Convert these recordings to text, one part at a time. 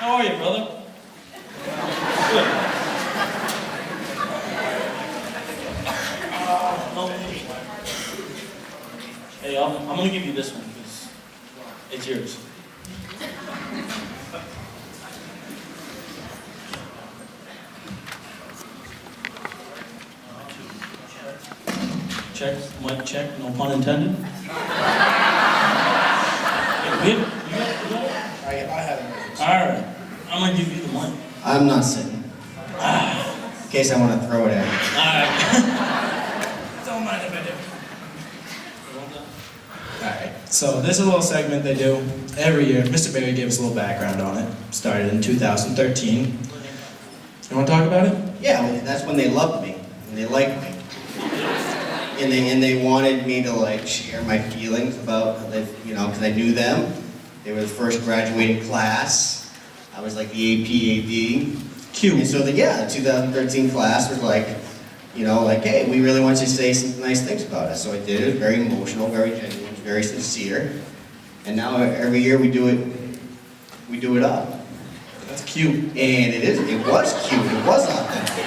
How are you, brother? Good. Hey, I'm gonna give you this one because it's yours. Check, mic check, no pun intended. Good? You got I have it. Alright, I'm gonna give you the mic. I'm not sitting. In case I want to throw it at you. Alright. Don't mind if I do. Alright, so this is a little segment they do every year. Mr. Berry gave us a little background on it. Started in 2013. You want to talk about it? Yeah, well, that's when they loved me and they liked me, and they wanted me to like share my feelings about, because I knew them. They were the first graduating class. I was like the AP/AD. Cute. And so the 2013 class was like, hey, we really want you to say some nice things about us. So I did. It was very emotional, very genuine, very sincere. And now every year we do it up. That's cute. And it was cute, it was authentic.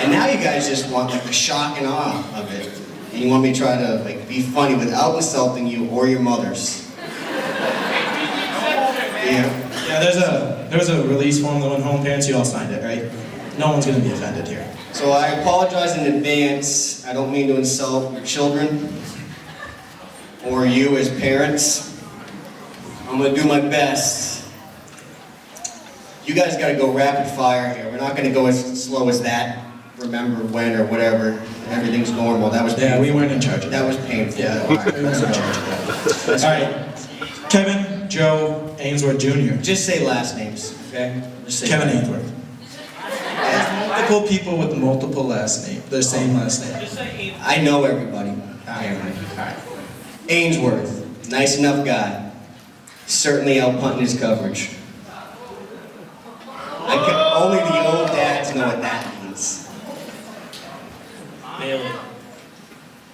And now you guys just want like the shock and awe of it. And you want me to try to like be funny without insulting you or your mothers. Yeah, there was a release form that went home. Parents, you all signed it, right? No one's gonna be offended here. So I apologize in advance. I don't mean to insult your children or you as parents. I'm gonna do my best. You guys gotta go rapid fire here. We're not gonna go as slow as that. Remember when or whatever. Everything's normal. That was painful. Yeah, we weren't in charge of that. That was painful. Yeah, we weren't in charge of that. Alright, Kevin Joe Ainsworth Jr. Just say last names, okay? Just say Kevin Ainsworth. There's multiple people with multiple last names, the same last name. Just say Ainsworth. I know everybody. Alright. Ainsworth, nice enough guy. Certainly out punting his coverage. Only the old dads know what that means. Bailey.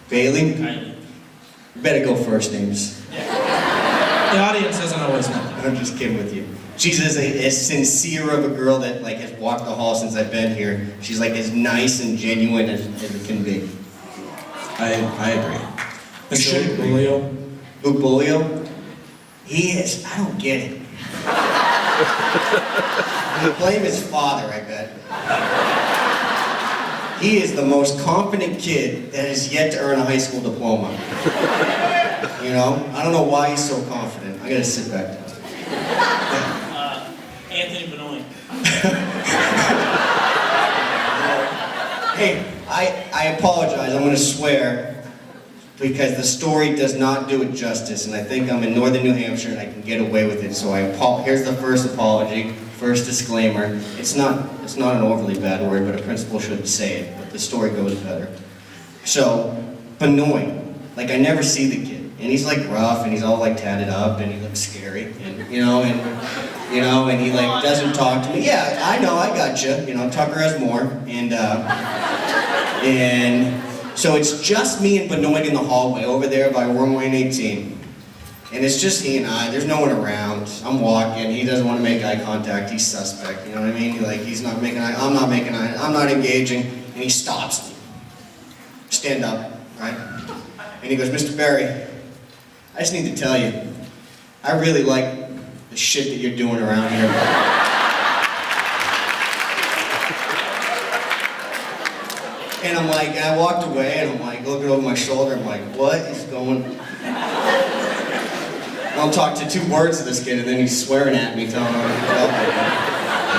Bailey? Kylie. You better go first names. The audience doesn't always know. I'm just kidding with you. She's as sincere of a girl that like has walked the hall since I've been here. She's like as nice and genuine as it can be. I agree. You should Mr. agree. Julio. Luke Bolio? He is, I don't get it. Blame his father, I bet. He is the most confident kid that has yet to earn a high school diploma. I don't know why he's so confident. I gotta sit back down. Anthony Benoit. Hey, I apologize. I'm gonna swear because the story does not do it justice, and I think I'm in northern New Hampshire and I can get away with it. So here's the first apology, first disclaimer. It's not an overly bad word, but a principal shouldn't say it. But the story goes better. So Benoit, like I never see the kid, and he's like rough, and he's all like tatted up, and he looks scary, and and he like doesn't talk to me. Yeah, I know, I gotcha. Tucker has more, and so it's just me and Benoit in the hallway over there by Worm Lane 18. And it's just he and I, there's no one around. I'm walking, he doesn't want to make eye contact, he's suspect, you know what I mean? Like he's not making eye, I'm not making eye, I'm not engaging, and he stops me. Stand up, right? And he goes, Mr. Berry, I just need to tell you, I really like the shit that you're doing around here. And I'm like, and I walked away, and I'm like, looking over my shoulder, I'm like, what is going on? I'll talk to 2 words to this kid, and then he's swearing at me, telling me to help me.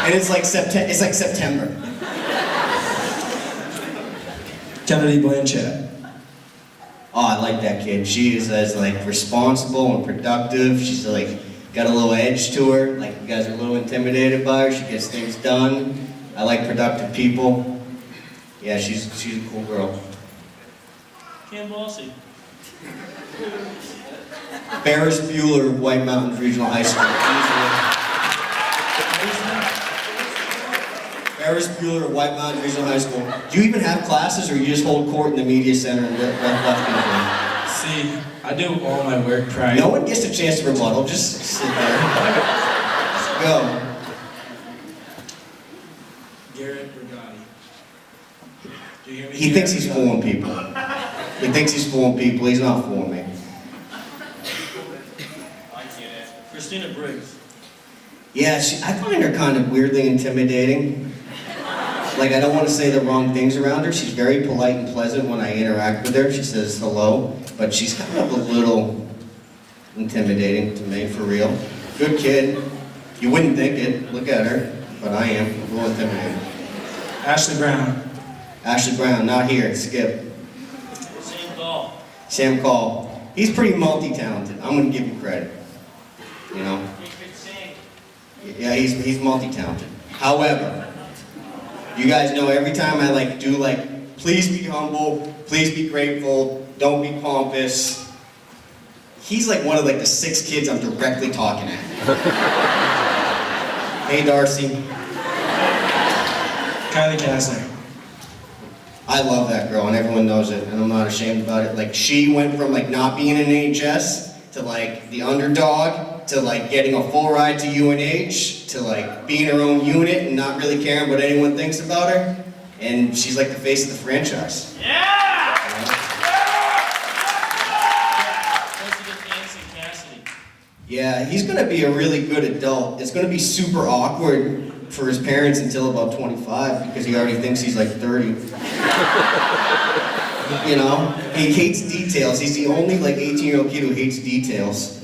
And it's like September. Kennedy Blanchett. Oh, I like that kid. She is as like responsible and productive. She's like got a little edge to her. Like you guys are a little intimidated by her. She gets things done. I like productive people. Yeah, she's a cool girl. Cam Bossy. Ferris Bueller of White Mountains Regional High School. Ferris Bueller of White Mountains Regional High School. Do you even have classes, or you just hold court in the media center and left? See, I do all my work prior. No one gets a chance to rebuttal. Just sit there. Go. hear me? He thinks he's fooling people. He thinks he's fooling people. He's not fooling me. Christina Briggs. Yeah, I find her kind of weirdly intimidating. Like, I don't want to say the wrong things around her. She's very polite and pleasant when I interact with her. She says hello, but she's kind of a little intimidating to me, for real. Good kid. You wouldn't think it. Look at her. But I am. A little intimidating. Ashley Brown. Ashley Brown, not here. Skip. Sam Call. Sam Call. He's pretty multi-talented. I'm going to give him credit. You know? He could sing. Yeah, he's multi-talented. However, you guys know every time I do please be humble, please be grateful, don't be pompous. He's like one of the 6 kids I'm directly talking at. Hey Darcy. Kylie Kastner. I love that girl and everyone knows it and I'm not ashamed about it. Like she went from not being in HS to the underdog to getting a full ride to UNH to being her own unit and not really caring what anyone thinks about her. And she's like the face of the franchise. Yeah! Cassidy. Yeah, he's going to be a really good adult. It's going to be super awkward for his parents until about 25 because he already thinks he's 30. You know? He hates details. He's the only 18-year-old kid who hates details.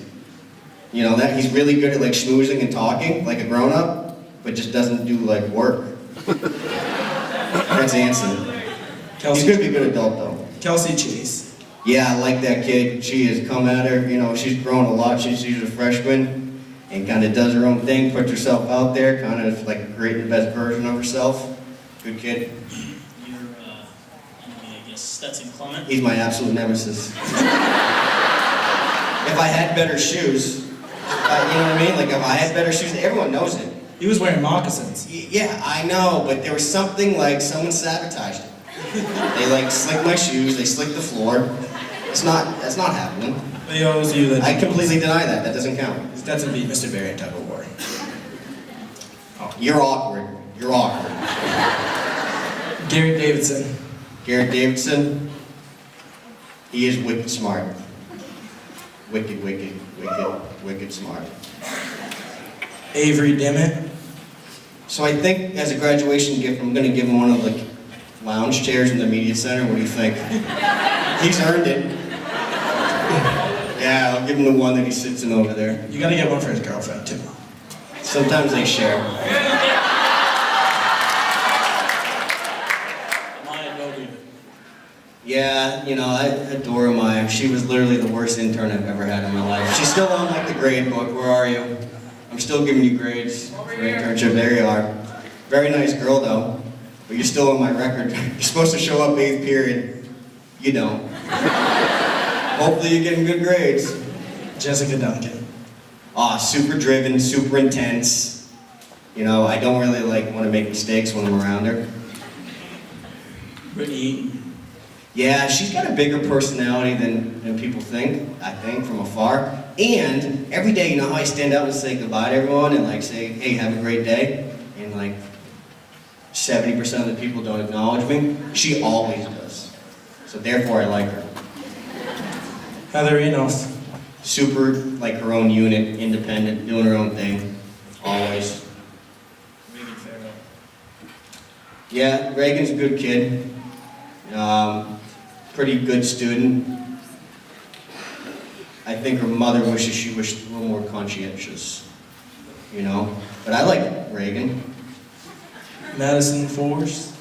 You know, that he's really good at schmoozing and talking like a grown-up, but just doesn't do work. That's Anson. He's going to be a good adult though. Kelsey Chase. Yeah, I like that kid. She has come at her, you know, she's grown a lot since she was a freshman and kind of does her own thing, puts herself out there, kind of creating the best version of herself. Good kid. Your enemy, I guess, Stetson Clement. He's my absolute nemesis. If I had better shoes, you know what I mean? If I had better shoes, everyone knows it. He was wearing moccasins. Yeah, I know, but there was something someone sabotaged it. They slicked my shoes, they slicked the floor. That's not happening. But he owes you that. I completely deny that. That doesn't count. Stetson beat Mr. Berry in tug of war. Oh. You're awkward. You're awkward. Garrett Davidson. Garrett Davidson. He is wicked smart. Wicked smart. Avery Dimmitt. So I think as a graduation gift, I'm going to give him one of the lounge chairs in the media center. What do you think? He's earned it. Yeah, I'll give him the one that he sits in over there. You gotta get one for his girlfriend too. Sometimes they share. Maya Doby. Yeah, you know, I adore Maya. She was literally the worst intern I've ever had in my life. She's still on the grade book. Where are you? I'm still giving you grades for internship. There you are. Very nice girl though, but you're still on my record. You're supposed to show up 8th period. You don't. Hopefully you're getting good grades. Jessica Duncan. Super driven, super intense. You know, I don't really want to make mistakes when I'm around her. Brittany Eaton. Yeah, she's got a bigger personality than people think, I think, from afar. And every day, you know how I stand up and say goodbye to everyone and say, hey, have a great day? And 70% of the people don't acknowledge me. She always does. So therefore, I like her. Heather Enos. Super, her own unit, independent, doing her own thing. Always. Regan Farrell. Yeah, Reagan's a good kid. Pretty good student. I think her mother wishes she was a little more conscientious, you know? But I like Reagan. Madison Force.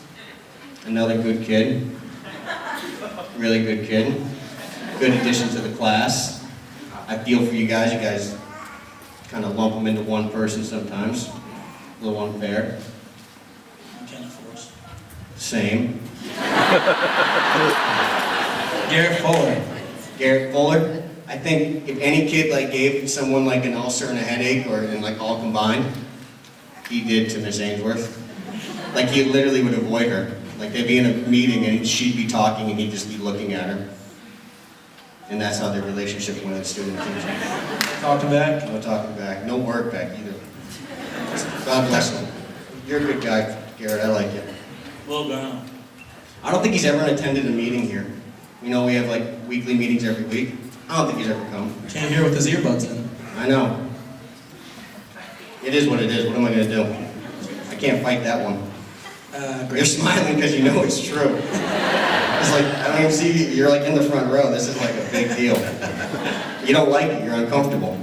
Another good kid. Really good kid. Good addition to the class. I feel for you guys. You guys kind of lump them into one person sometimes. A little unfair. McKenna Force. Same. Garrett Fuller. Garrett Fuller. I think if any kid gave someone an ulcer and a headache or all combined, he did to Miss Ainsworth. He literally would avoid her. They'd be in a meeting and she'd be talking and he'd just be looking at her. And that's how their relationship went with student teacher. Talking back. No talking back. No work back either. God bless him. You're a good guy, Garrett. I like you. Will Brown. I don't think he's ever attended a meeting here. You know, we have like weekly meetings every week. I don't think he's ever come. Can't hear with his earbuds in. I know. It is what it is. What am I going to do? I can't fight that one. You're smiling because you know it's true. It's like, I don't even see you. You're like in the front row. This is like a big deal. You don't like it. You're uncomfortable.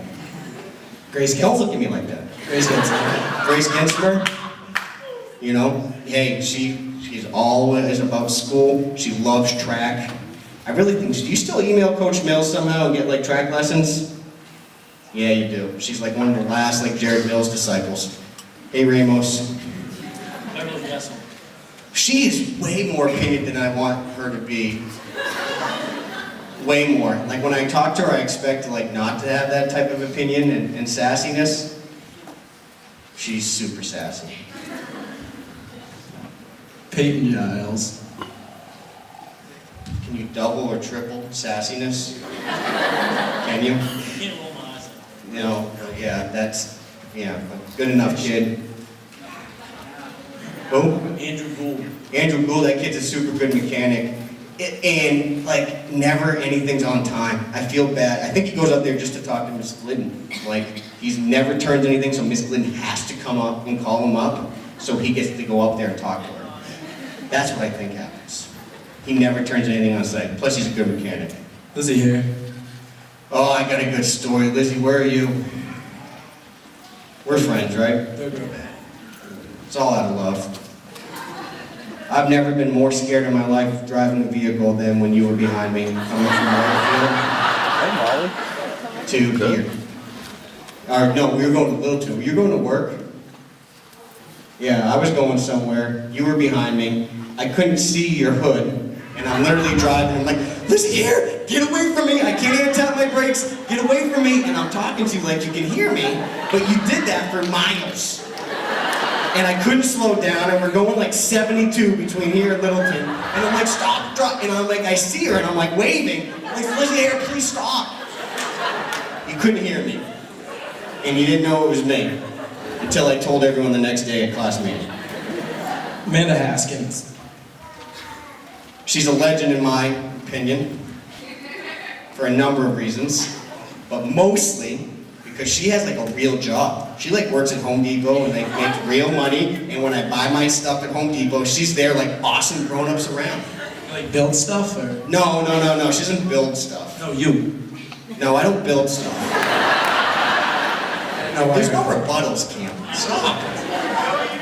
Grace Don't Gensler. look at me like that. Grace Gensler. Grace Gensler, you know, hey, she's always about school. She loves track. I really think, do you still email Coach Mills somehow and get like track lessons? Yeah, you do. She's like one of the last like Jared Mills disciples. Hey, Ramos. Beverly Castle. She is way more opinion than I want her to be. Way more. Like when I talk to her, I expect like not to have that type of opinion and sassiness. She's super sassy. Peyton Giles. Can you double or triple sassiness? Can you? I can't roll my eyes at it. No, yeah, that's, yeah, good enough, kid. Who? Andrew Gould. Andrew Gould, that kid's a super good mechanic. And, like, never anything's on time. I feel bad. I think he goes up there just to talk to Miss Glidden. Like, he's never turns anything, so Miss Glidden has to come up and call him up, so he gets to go up there and talk to her. That's what I think happens. He never turns anything on site. Plus, he's a good mechanic. Lizzie here. Oh, I got a good story. Lizzie, where are you? We're friends, right? It's all out of love. I've never been more scared in my life driving a vehicle than when you were behind me coming from Waterfield to here. Or no, we were going to Little Two. Were you going to work? Yeah, I was going somewhere. You were behind me. I couldn't see your hood, and I'm literally driving. I'm like, listen here, get away from me. I can't even tap my brakes. Get away from me. And I'm talking to you like you can hear me, but you did that for miles. And I couldn't slow down, and we're going like 72 between here and Littleton. And I'm like, stop, drop. And I'm like, I see her, and I'm like waving. I'm like, listen here, please stop. You couldn't hear me. And you didn't know it was me. Until I told everyone the next day at class meeting. Amanda Haskins. She's a legend in my opinion. For a number of reasons. But mostly because she has like a real job. She like works at Home Depot and like makes real money, and when I buy my stuff at Home Depot, she's there like bossing grown-ups around. You like build stuff or? No, she doesn't build stuff. No, you. No, I don't build stuff. No, There's no rebuttals, Cam. Stop.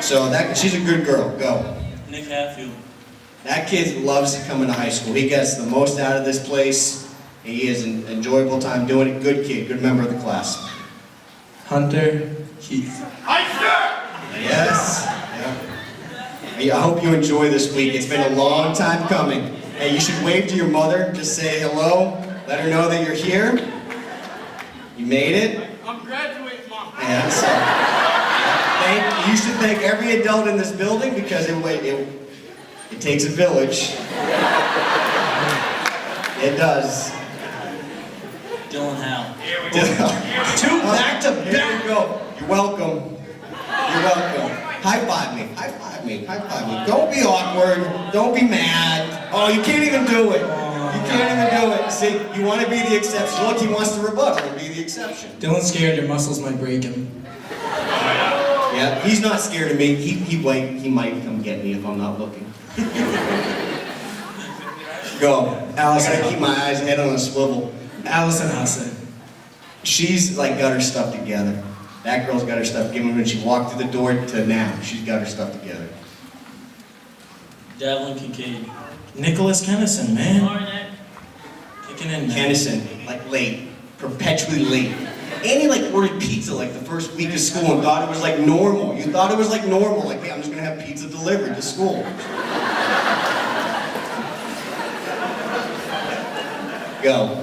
So she's a good girl, go. Nick Hatfield. That kid loves coming to high school. He gets the most out of this place. He has an enjoyable time doing it. Good kid, good member of the class. Hunter Keith. Yes. Yeah. I hope you enjoy this week. It's been a long time coming. Hey, you should wave to your mother. Just say hello. Let her know that you're here. You made it. I'm graduating, Mom. Yeah, so you should thank every adult in this building because it takes a village. It does. Dylan Howe. Two back to back. Here you go. You're welcome. You're welcome. High five me. High five me. High five me. Don't be awkward. Don't be mad. Oh, you can't even do it. You can't even do it. See, you want to be the exception. Look, he wants to rebuttal and be the exception. Dylan's scared your muscles might break him. Yeah, he's not scared of me. He might come get me if I'm not looking. Go. I gotta keep my eyes and head on a swivel. Allison Hassan. She's like got her stuff together. That girl's got her stuff together when she walked through the door to now. She's got her stuff together. Davlin Kincaid. Nicholas Kennison, man. All right, Nick. Kicking in. Kennison, like late, perpetually late. And he like ordered pizza like the first week of school and thought it was like normal. You thought it was like normal, like, hey, I'm just gonna have pizza delivered to school. Go.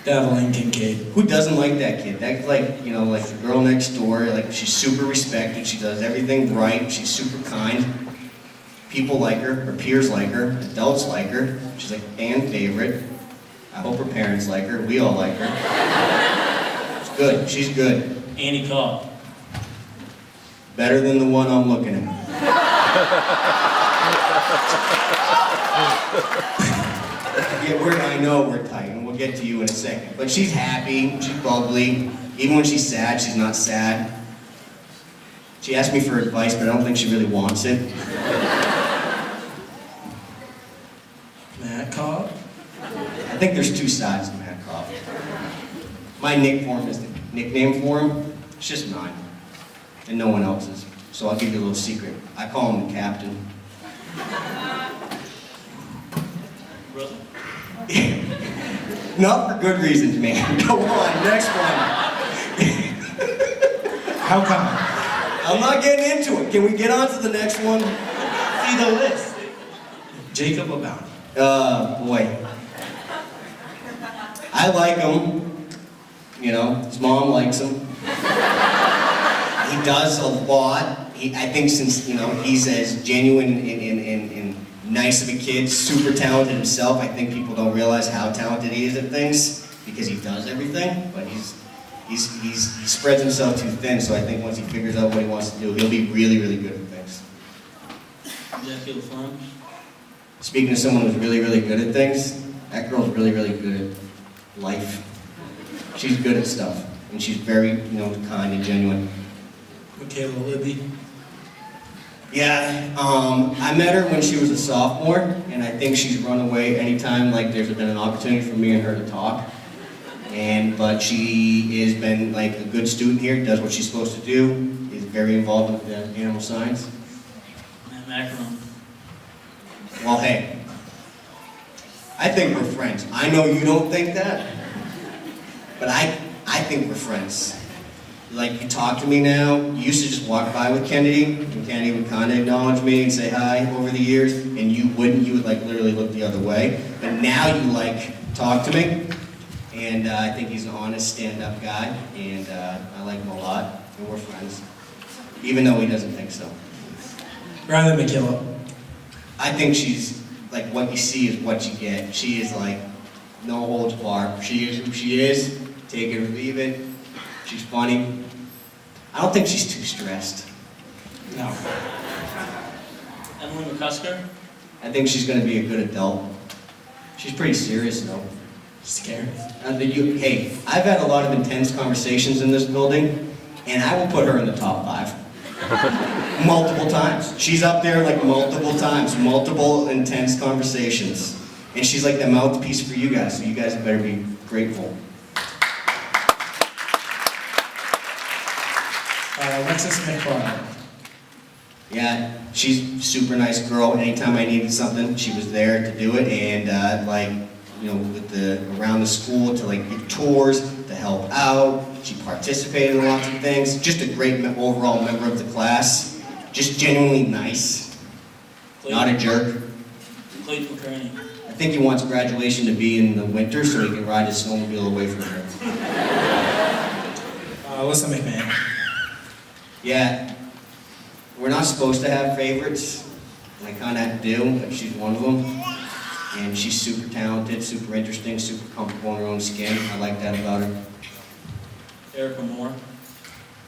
Devlin Kincaid. Who doesn't like that kid? That's like, you know, like the girl next door, like she's super respected, she does everything right, she's super kind. People like her, her peers like her, adults like her. She's like fan favorite. I hope her parents like her, we all like her. It's good, she's good. Annie Cobb. Better than the one I'm looking at. I know we're tight, and we'll get to you in a second. But she's happy, she's bubbly. Even when she's sad, she's not sad. She asked me for advice, but I don't think she really wants it. Matt Cobb? I think there's two sides to Matt Cobb. My nickname for him, it's just mine, and no one else's. So I'll give you a little secret. I call him the captain. Really? Not for good reasons, man. Go on, next one. How come? I'm not getting into it. Can we get on to the next one? See the list. Jacob Abound. Boy. I like him. You know, his mom likes him. He does a lot. I think since, you know, he's as genuine and nice of a kid, super talented himself, I think people don't realize how talented he is at things because he does everything, but he spreads himself too thin, so I think once he figures out what he wants to do, he'll be really, really good at things. Jackie LaFleur. Speaking of someone who's really, really good at things, that girl's really, really good at life. She's good at stuff, and she's very, you know, kind and genuine. Michaela Libby. Yeah, I met her when she was a sophomore, and I think she's run away anytime like there's been an opportunity for me and her to talk. But she has been like a good student here, does what she's supposed to do, is very involved with animal science. Matt Macaron. Well, hey, I think we're friends. I know you don't think that, but I think we're friends. Like, you talk to me now, you used to just walk by with Kennedy, and Kennedy would kind of acknowledge me and say hi over the years, and you wouldn't, you would like literally look the other way. But now you like talk to me, and I think he's an honest stand-up guy, and I like him a lot, and we're friends. Even though he doesn't think so. Riley McKillop. I think she's, like, what you see is what you get. She is like, no holds barred. She is who she is, take it or leave it. She's funny. I don't think she's too stressed. No. Emily McCusker. I think she's going to be a good adult. She's pretty serious, though. Scary. Hey, I've had a lot of intense conversations in this building, and I will put her in the top 5. Multiple times. She's up there like multiple times, multiple intense conversations. And she's like the mouthpiece for you guys, so you guys better be grateful. Alexis McFarland. Yeah, she's a super nice girl. Anytime I needed something, she was there to do it. And like, you know, with around the school to like give tours, to help out. She participated in lots of things. Just a great overall member of the class. Just genuinely nice. Not a jerk. Clayton Kearney. I think he wants graduation to be in the winter so he can ride his snowmobile away from her. Alyssa McMahon. Yeah, we're not supposed to have favorites, and I kind of do, but she's one of them. And she's super talented, super interesting, super comfortable in her own skin. I like that about her. Erica Moore.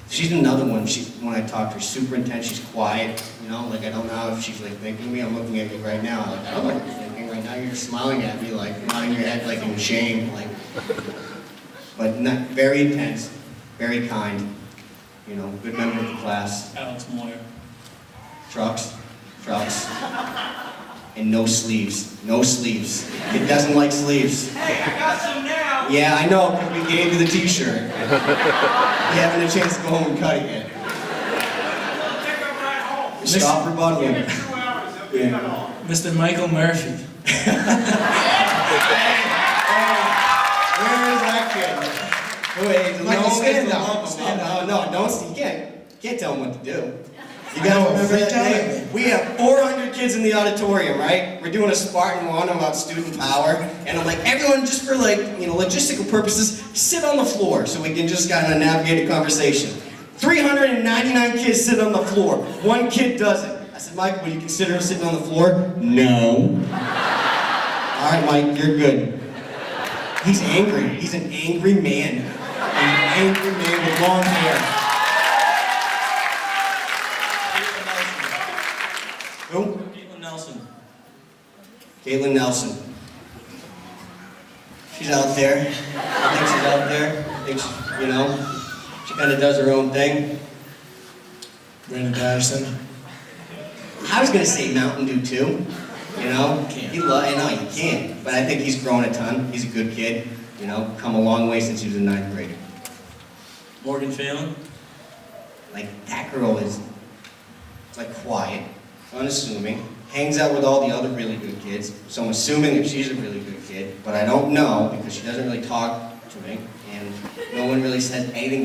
She's another one. When I talk to her, super intense. She's quiet, you know. Like I don't know if she's like thinking of me. I'm looking at you right now. Like I don't know what you're thinking right now. You're just smiling at me, like nodding your head, like in shame, like. But not, very intense, very kind. You know, good member of the class. Alex Moyer. Trucks, and no sleeves. No sleeves. It doesn't like sleeves. Hey, I got some now! Yeah, I know, because we gave you the t-shirt. You haven't a chance to go home and cut it yet. Take them right home. Stop rebuttaling. Give it 2 hours, they'll be done all. Mr. Michael Murphy. Where is that kid? Wait, Michael, stand up. No, Stand up. no, don't, you can't tell him what to do. You I know, guys remember freak that out day? at me. We have 400 kids in the auditorium, right? We're doing a Spartan 1 about student power, and I'm like, everyone just for like, you know, logistical purposes, sit on the floor so we can just kind of navigate a conversation. 399 kids sit on the floor. 1 kid doesn't. I said, Mike, would you consider sitting on the floor? No. All right, Mike, you're good. He's angry. He's an angry man. An angry man with long hair. Who? Caitlin Nelson. Caitlin Nelson. She's out there. I think she's out there. I think she, you know, she kind of does her own thing. Brandon Patterson. I was gonna say Mountain Dew too. You know, Can't. I know you can't, but I think he's grown a ton. He's a good kid. You know, come a long way since he was in 9th grade. Morgan Phelan. Like that girl is like quiet, unassuming, hangs out with all the other really good kids. So I'm assuming that she's a really good kid, but I don't know because she doesn't really talk to me, and no one really says anything